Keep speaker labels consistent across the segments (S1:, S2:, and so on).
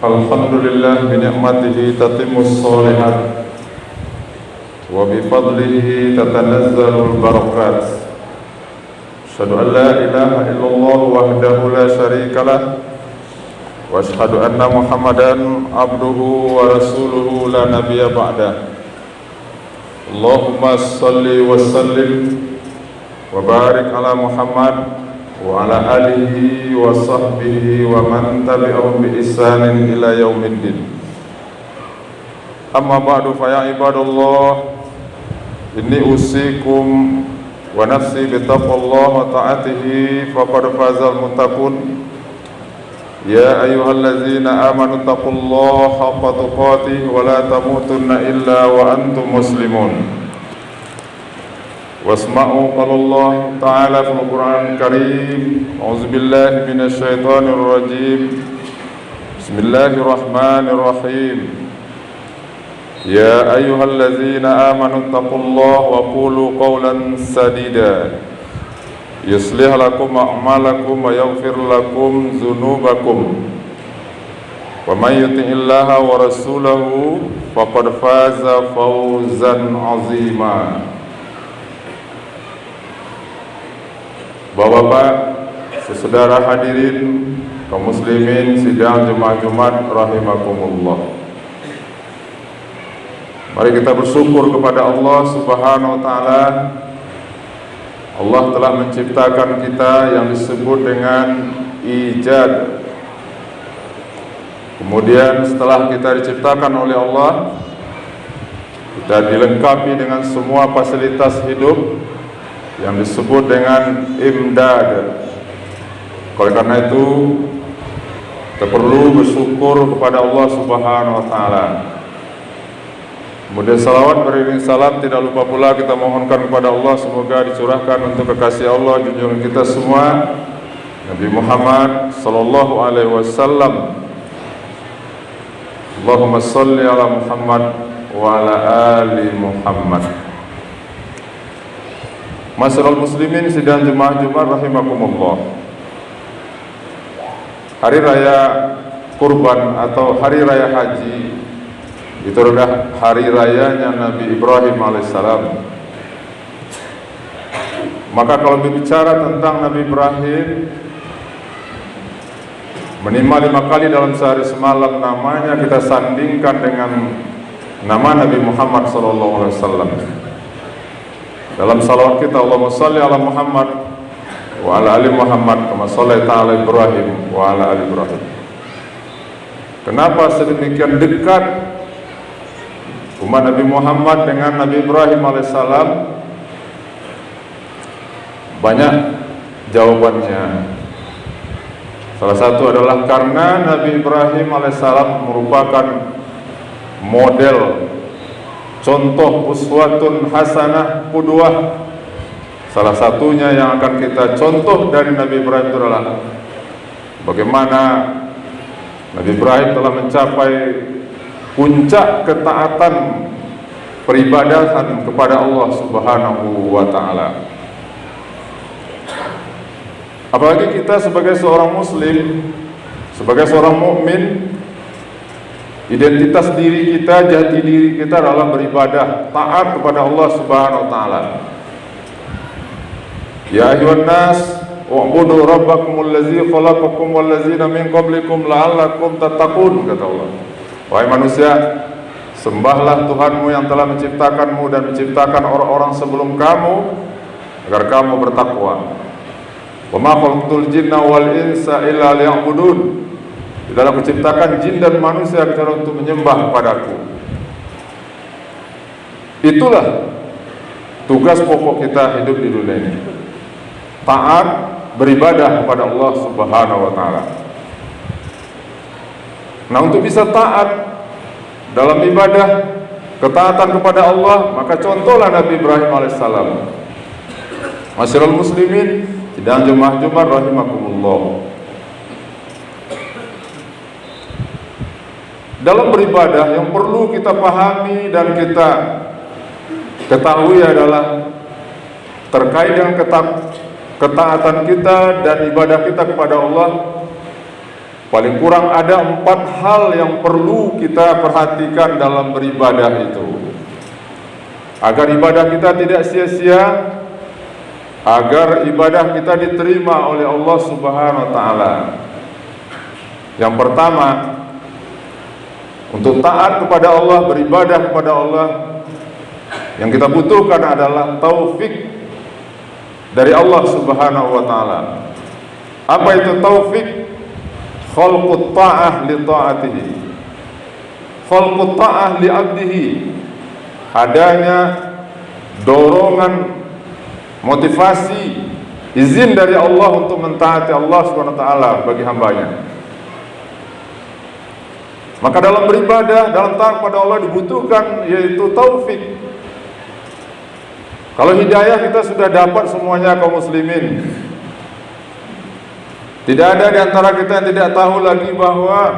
S1: Alhamdulillah binikmatihi tatimmus shalihat wa bifadlihi tatanazzalul barakat. Asyhadu an la ilaha illallah wahdahu la syarikalah wa asyhadu anna Muhammadan abduhu wa rasuluhu la nabiyya ba'dah. Allahumma salli wa sallim wa barik ala Muhammad wa ala alihi wa sahbihi wa man tabi'ahum bi ihsanin ila yaumiddin. Amma ba'du fa ya ibadallah, inni usikum wa nafsi bi taqwallah wa ta'atihi faqad fazal muttaqun. Ya ayyuhallazina amanu taqullaha haqqa tuqatih wa la tamutunna illa wa antum muslimun. Wasma'u qalallah ta'ala fil Qur'anil Karim. A'udzu billahi minasy syaithanir rajim. Bismillahirrahmanirrahim. Ya ayyuhallazina amanu taqullaha wa qulu qawlan sadida. Yuslih lakum a'malakum wa yaghfir lakum dzunubakum. Wa may yuti'illaha wa rasulahu faqad faza fawzan 'azima. Bapak-bapak, saudara hadirin kaum muslimin sidang Jemaah Jumat rahimakumullah. Mari kita bersyukur kepada Allah Subhanahu wa taala. Allah telah menciptakan kita yang disebut dengan ijad. Kemudian setelah kita diciptakan oleh Allah, kita dilengkapi dengan semua fasilitas hidup yang disebut dengan imdad. Oleh karena itu kita perlu bersyukur kepada Allah Subhanahu wa taala. Kemudian salawat beriring salam tidak lupa pula kita mohonkan kepada Allah semoga dicurahkan untuk kekasih Allah junjungan kita semua Nabi Muhammad sallallahu alaihi wasallam. Allahumma shalli ala Muhammad wa ala ali Muhammad. Masyarul muslimin sidang Jemaah Jumat rahimakumullah. Hari raya kurban atau hari raya haji itu adalah hari rayanya Nabi Ibrahim alaihissalam. Maka kalau berbicara tentang Nabi Ibrahim, minimal 5 kali dalam sehari semalam namanya kita sandingkan dengan nama Nabi Muhammad SAW. Dalam salawat kita, Allahumma salli ala Muhammad wa ala ali Muhammad kama shallaita ala Ibrahim wa ala ali Ibrahim. Kenapa sedemikian dekat umat Nabi Muhammad dengan Nabi Ibrahim alaihissalam? Banyak jawabannya. Salah satu adalah karena Nabi Ibrahim alaihissalam merupakan model, contoh, uswatun hasanah, qudwah. Salah satunya yang akan kita contoh dari Nabi Ibrahim itu adalah bagaimana Nabi Ibrahim telah mencapai puncak ketaatan peribadatan kepada Allah Subhanahu wa taala. Apalagi kita sebagai seorang muslim, sebagai seorang mukmin, identitas diri kita, jati diri kita adalah beribadah, taat kepada Allah Subhanahu wa taala. Ya ayyuhan nas, wa'budu rabbakumul ladzi khalaqakum wal ladzina min qablikum la'allakum tattaqun, kata Allah. Wahai manusia, sembahlah Tuhanmu yang telah menciptakanmu dan menciptakan orang-orang sebelum kamu agar kamu bertakwa. Wa ma khalaqtul jinna wal insa illa liya'budun. Tidaklah kuciptakan jin dan manusia kecuali untuk menyembah kepadaku. Itulah tugas pokok kita hidup di dunia ini. Taat, beribadah kepada Allah Subhanahu wa taala. Nah, untuk bisa taat dalam ibadah, ketaatan kepada Allah, maka contohlah Nabi Ibrahim alaihissalam. Masyarul muslimin, sidang Jemaah Jumat rahimakumullah. Dalam beribadah yang perlu kita pahami dan kita ketahui adalah terkait dengan ketaatan kita dan ibadah kita kepada Allah. paling kurang ada 4 hal yang perlu kita perhatikan dalam beribadah itu, agar ibadah kita tidak sia-sia, agar ibadah kita diterima oleh Allah Subhanahu wa taala. Yang pertama, untuk taat kepada Allah, beribadah kepada Allah, yang kita butuhkan adalah taufik dari Allah Subhanahu wa taala. Apa itu taufik? Khalqut ta'ah li ta'atihi, khalqut ta'ah li abdihi. Adanya dorongan, motivasi, izin dari Allah untuk mentaati Allah Subhanahu wa taala bagi hambanya. Maka dalam beribadah, dalam taat pada Allah dibutuhkan yaitu taufik. Kalau hidayah kita sudah dapat semuanya kaum muslimin. Tidak ada di antara kita yang tidak tahu lagi bahwa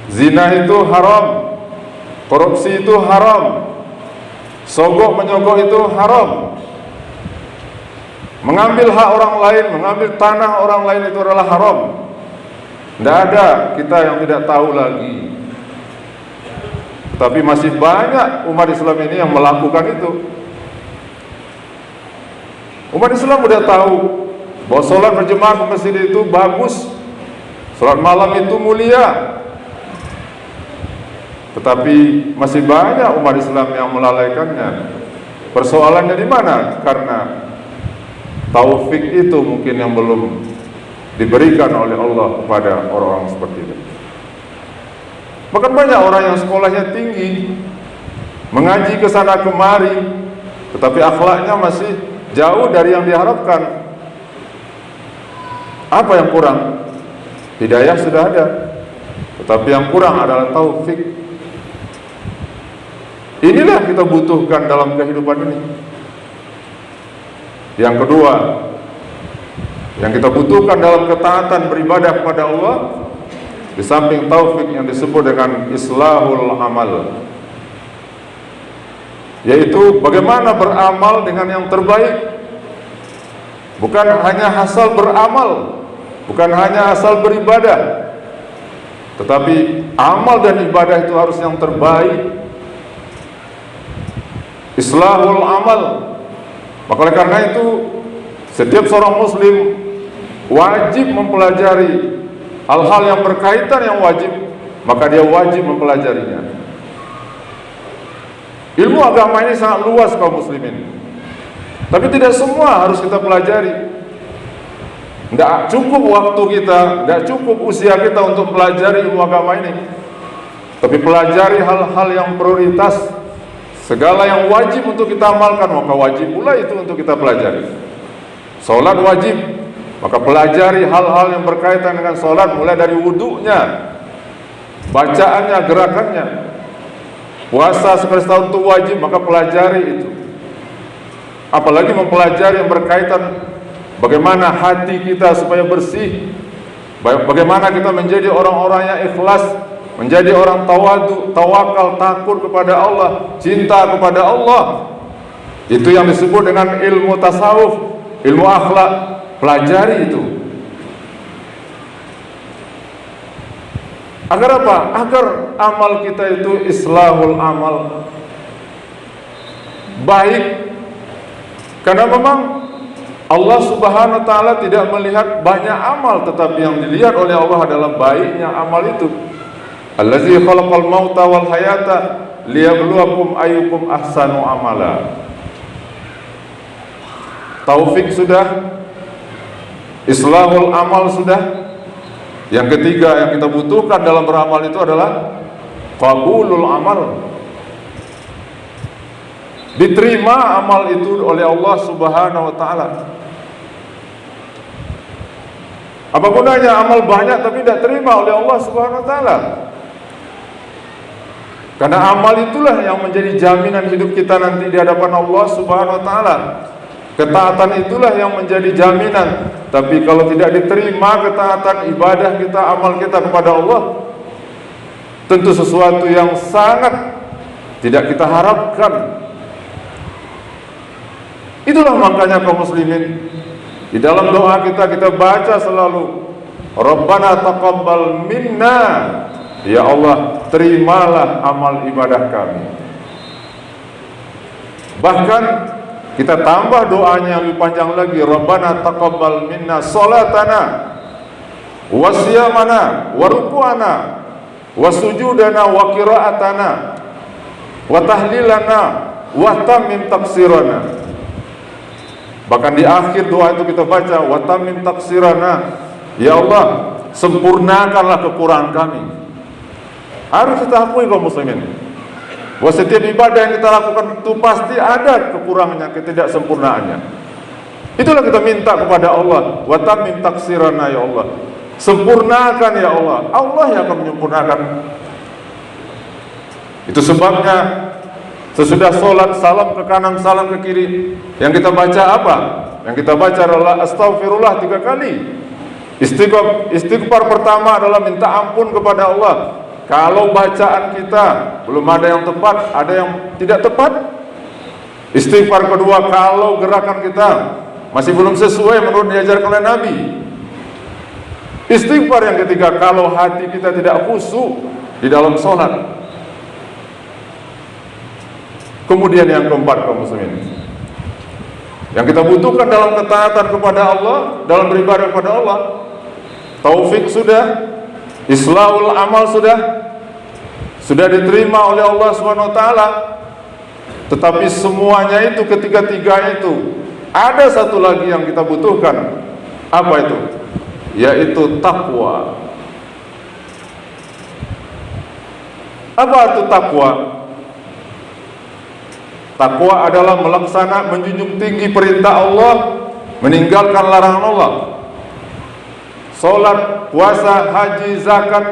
S1: zina itu haram, korupsi itu haram, sogok menyogok itu haram, mengambil hak orang lain, mengambil tanah orang lain itu adalah haram. Tidak ada kita yang tidak tahu lagi. Tapi masih banyak umat Islam ini yang melakukan itu. Umat Islam sudah tahu bahwa sholat berjemaah ke masjid itu bagus, sholat malam itu mulia. Tetapi masih banyak umat Islam yang melalaikannya. Persoalannya di mana? Karena taufik itu mungkin yang belum diberikan oleh Allah kepada orang-orang seperti itu. Bahkan banyak orang yang sekolahnya tinggi, mengaji ke sana kemari, tetapi akhlaknya masih jauh dari yang diharapkan. Apa yang kurang? Hidayah sudah ada, tetapi yang kurang adalah taufik. Inilah kita butuhkan dalam kehidupan ini. Yang kedua, yang kita butuhkan dalam ketaatan beribadah kepada Allah, di samping taufik yang disebut dengan islahul amal, yaitu bagaimana beramal dengan yang terbaik. Bukan hanya asal beramal, bukan hanya asal beribadah, tetapi amal dan ibadah itu harus yang terbaik. Islahul amal. Maka oleh karena itu setiap seorang muslim wajib mempelajari hal-hal yang berkaitan yang wajib, maka dia wajib mempelajarinya. Ilmu agama ini sangat luas kaum muslimin, tapi tidak semua harus kita pelajari. Tidak cukup waktu kita, tidak cukup usia kita untuk pelajari ilmu agama ini. Tapi pelajari hal-hal yang prioritas, segala yang wajib untuk kita amalkan, maka wajib pula itu untuk kita pelajari. Salat wajib, maka pelajari hal-hal yang berkaitan dengan salat, mulai dari wudunya, bacaannya, gerakannya. Puasa sekali setahun itu wajib, maka pelajari itu. Apalagi mempelajari yang berkaitan bagaimana hati kita supaya bersih, bagaimana kita menjadi orang-orang yang ikhlas, menjadi orang tawadu, tawakal, takut kepada Allah, cinta kepada Allah. Itu yang disebut dengan ilmu tasawuf, ilmu akhlak. Pelajari itu. Agar apa? Agar amal kita itu islahul amal, baik. Karena memang Allah Subhanahu wa taala tidak melihat banyak amal, tetapi yang dilihat oleh Allah adalah baiknya amal itu. Allazi khalaqal mauta wal hayata liyabluwakum ayyukum ahsanu amala. Taufik sudah, islahul amal sudah. Yang ketiga yang kita butuhkan dalam beramal itu adalah qabulul amal. Diterima amal itu oleh Allah Subhanahu wa taala. Apa gunanya amal banyak tapi tidak terima oleh Allah Subhanahu wa taala? Karena amal itulah yang menjadi jaminan hidup kita nanti di hadapan Allah Subhanahu wa taala. Ketaatan itulah yang menjadi jaminan. Tapi kalau tidak diterima ketaatan, ibadah kita, amal kita kepada Allah, tentu sesuatu yang sangat tidak kita harapkan. Itulah makanya kaum muslimin, Di dalam doa kita baca selalu Rabbana taqabbal minna, ya Allah terimalah amal ibadah kami. Bahkan kita tambah doanya yang lebih panjang lagi, Rabbana taqabbal minna salatana wa siyamana wa ruku'ana wa sujudana wa qira'atana wa tahlilana wa tamim tafsirana. Bahkan di akhir doa itu kita baca wa tamim tafsirana, ya Allah sempurnakanlah kekurangan kami. Harus kita akui kaum muslimin bahwa setiap ibadah yang kita lakukan itu pasti ada kekurangannya, ketidaksempurnaannya. Itulah kita minta kepada Allah, wa tamim tafsirana, ya Allah sempurnakan ya Allah. Allah yang akan menyempurnakan. Itu sebabnya sesudah sholat, salam ke kanan, salam ke kiri, yang kita baca apa? Yang kita baca adalah astaghfirullah 3 kali. Istighfar pertama adalah minta ampun kepada Allah. Kalau bacaan kita belum ada yang tepat, ada yang tidak tepat. Istighfar kedua kalau gerakan kita masih belum sesuai menurut diajarkan oleh Nabi. Istighfar yang ketiga kalau hati kita tidak khusyuk di dalam sholat. Kemudian yang keempat kaum muslimin, yang kita butuhkan dalam ketaatan kepada Allah, dalam beribadah kepada Allah, taufik sudah, islahul amal sudah diterima oleh Allah Subhanahu wa taala. Tetapi semuanya itu, ketiga-tiga itu, ada satu lagi yang kita butuhkan. Apa itu? Yaitu takwa. Apa itu takwa? Takwa adalah menjunjung tinggi perintah Allah, meninggalkan larangan Allah. Salat, puasa, haji, zakat,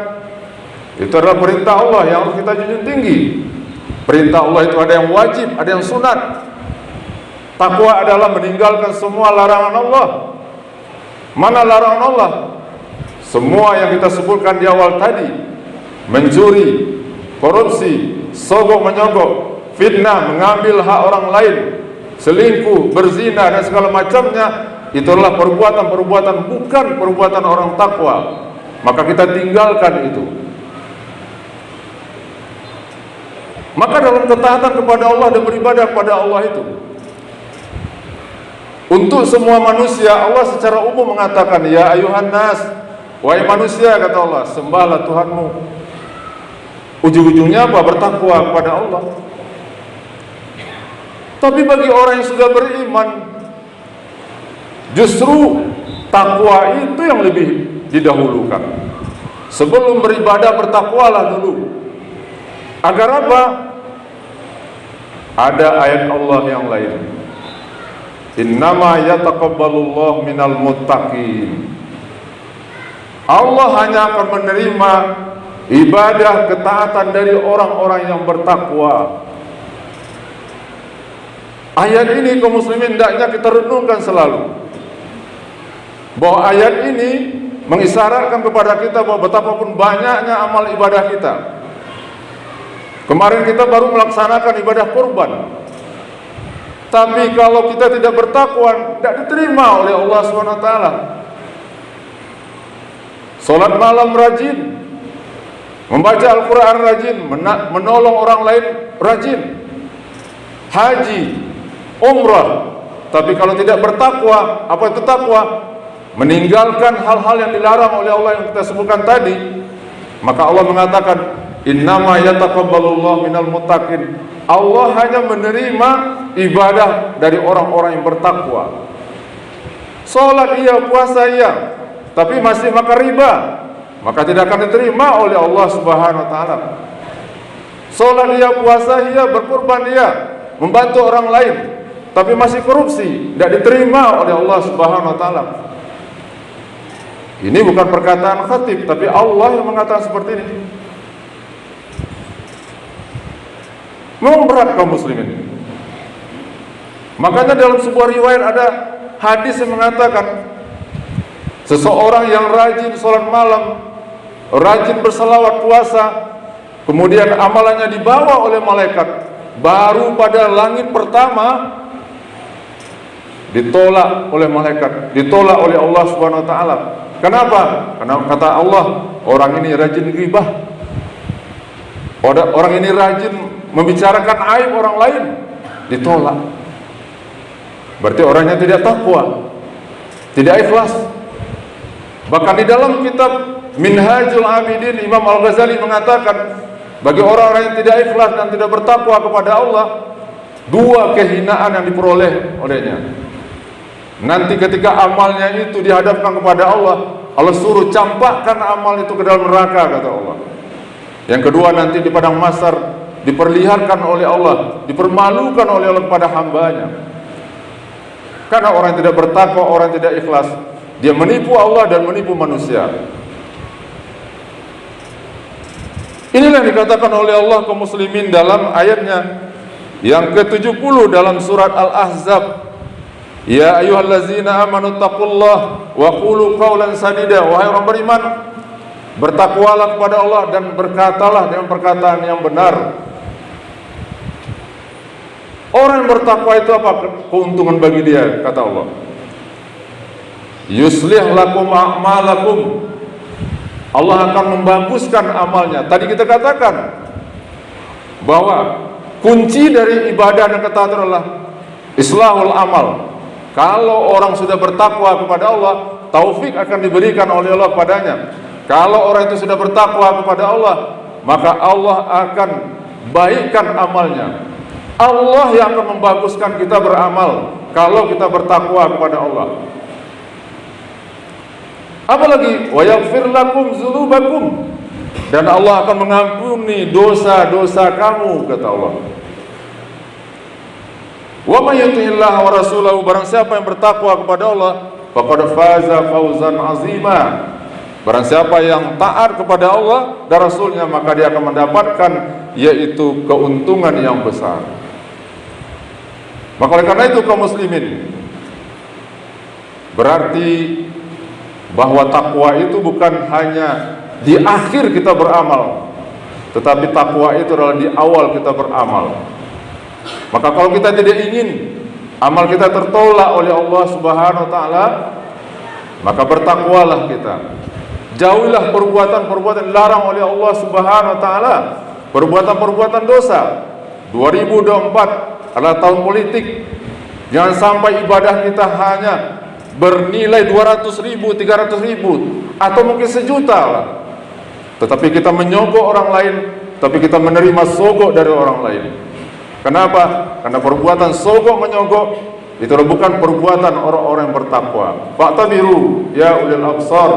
S1: itu adalah perintah Allah yang harus kita junjung tinggi. Perintah Allah itu ada yang wajib, ada yang sunat. Takwa adalah meninggalkan semua larangan Allah. Mana larangan Allah? Semua yang kita sebutkan di awal tadi. Mencuri, korupsi, sogok menyogok, fitnah, mengambil hak orang lain, selingkuh, berzina dan segala macamnya, itu adalah perbuatan-perbuatan bukan perbuatan orang takwa. Maka kita tinggalkan itu. Maka dalam ketaatan kepada Allah dan beribadah kepada Allah itu, untuk semua manusia, Allah secara umum mengatakan, ya ayuhan nas, wahai manusia, kata Allah, sembahlah Tuhanmu. Ujung-ujungnya apa? Bertakwa kepada Allah. Tapi bagi orang yang sudah beriman, justru takwa itu yang lebih didahulukan. Sebelum beribadah, bertakwalah dulu. Agar apa? Ada ayat Allah yang lain. Innama yataqabbalullahu minal muttaqin. Allah hanya akan menerima ibadah ketaatan dari orang-orang yang bertakwa. Ayat ini kaum muslimin hendaknya kita renungkan selalu, bahwa ayat ini mengisyaratkan kepada kita bahwa betapapun banyaknya amal ibadah kita. Kemarin kita baru melaksanakan ibadah kurban, tapi kalau kita tidak bertakwa, tidak diterima oleh Allah SWT. Salat malam rajin, membaca Al-Quran rajin, menolong orang lain rajin, haji, umrah. Tapi kalau tidak bertakwa, apa itu takwa? Meninggalkan hal-hal yang dilarang oleh Allah yang kita sebutkan tadi. Maka Allah mengatakan, innama yataqabbalullahu minal muttaqin. Allah hanya menerima ibadah dari orang-orang yang bertakwa. Salat iya, puasa iya, tapi masih makan riba, maka tidak akan diterima oleh Allah Subhanahu wa taala. Salat iya, puasa iya, berkurban iya, membantu orang lain, tapi masih korupsi, tidak diterima oleh Allah Subhanahu wa taala. Ini bukan perkataan khatib, tapi Allah yang mengatakan seperti ini. Memang berat kaum muslimin. Makanya dalam sebuah riwayat ada hadis yang mengatakan, seseorang yang rajin sholat malam, rajin berselawat puasa, kemudian amalannya dibawa oleh malaikat, baru pada langit pertama ditolak oleh malaikat, ditolak oleh Allah Subhanahu wa taala. Kenapa? Karena kata Allah, orang ini rajin ghibah. Orang ini rajin membicarakan aib orang lain, ditolak. Berarti orangnya tidak takwa, tidak ikhlas. Bahkan di dalam kitab Minhajul Abidin, Imam Al-Ghazali mengatakan, bagi orang-orang yang tidak ikhlas dan tidak bertakwa kepada Allah, dua kehinaan yang diperoleh olehnya. Nanti ketika amalnya itu dihadapkan kepada Allah, Allah suruh campakkan amal itu ke dalam neraka, kata Allah. Yang kedua, nanti di padang mahsyar diperlihatkan oleh Allah, dipermalukan oleh Allah kepada hambanya. Karena orang yang tidak bertakwa, orang yang tidak ikhlas, dia menipu Allah dan menipu manusia. Inilah yang dikatakan oleh Allah kaum muslimin dalam ayatnya yang ke-70 dalam surat Al-Ahzab. Ya ayyuhallazina amanu taqullaha wa qulu qawlan sadida. Wahai orang beriman, bertakwalah kepada Allah dan berkatalah dengan perkataan yang benar. Orang yang bertakwa itu apa keuntungan bagi dia, kata Allah? Yuslih lakum a'malakum. Allah akan membaguskan amalnya. Tadi kita katakan bahwa kunci dari ibadah dan ketaatan adalah islahul amal. Kalau orang sudah bertakwa kepada Allah, taufik akan diberikan oleh Allah padanya. Kalau orang itu sudah bertakwa kepada Allah, maka Allah akan baikkan amalnya. Allah yang akan membaguskan kita beramal kalau kita bertakwa kepada Allah. Apalagi wa yaghfir lakum dzunubakum, dan Allah akan mengampuni dosa-dosa kamu, kata Allah. Wa may yuti'illah wa rasulahu, barang siapa yang bertakwa kepada Allah, faqad faza fawzan azima. Barang siapa yang taat kepada Allah dan Rasulnya, maka dia akan mendapatkan yaitu keuntungan yang besar. Maka oleh karena itu kaum muslimin, berarti bahwa takwa itu bukan hanya di akhir kita beramal, tetapi takwa itu adalah di awal kita beramal. Maka kalau kita tidak ingin amal kita tertolak oleh Allah Subhanahu wa taala, maka bertakwalah kita. Jauhilah perbuatan-perbuatan dilarang oleh Allah Subhanahu wa taala, perbuatan-perbuatan dosa. 2024 adalah tahun politik. Jangan sampai ibadah kita hanya bernilai 200.000, 300.000, atau mungkin sejuta lah, tetapi kita menyogok orang lain, tapi kita menerima sogok dari orang lain. Kenapa? Karena perbuatan sogok menyogok itu bukan perbuatan orang-orang yang bertakwa. Fa'tabiru ya ulil absar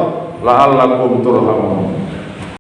S1: la'allakum turhamun.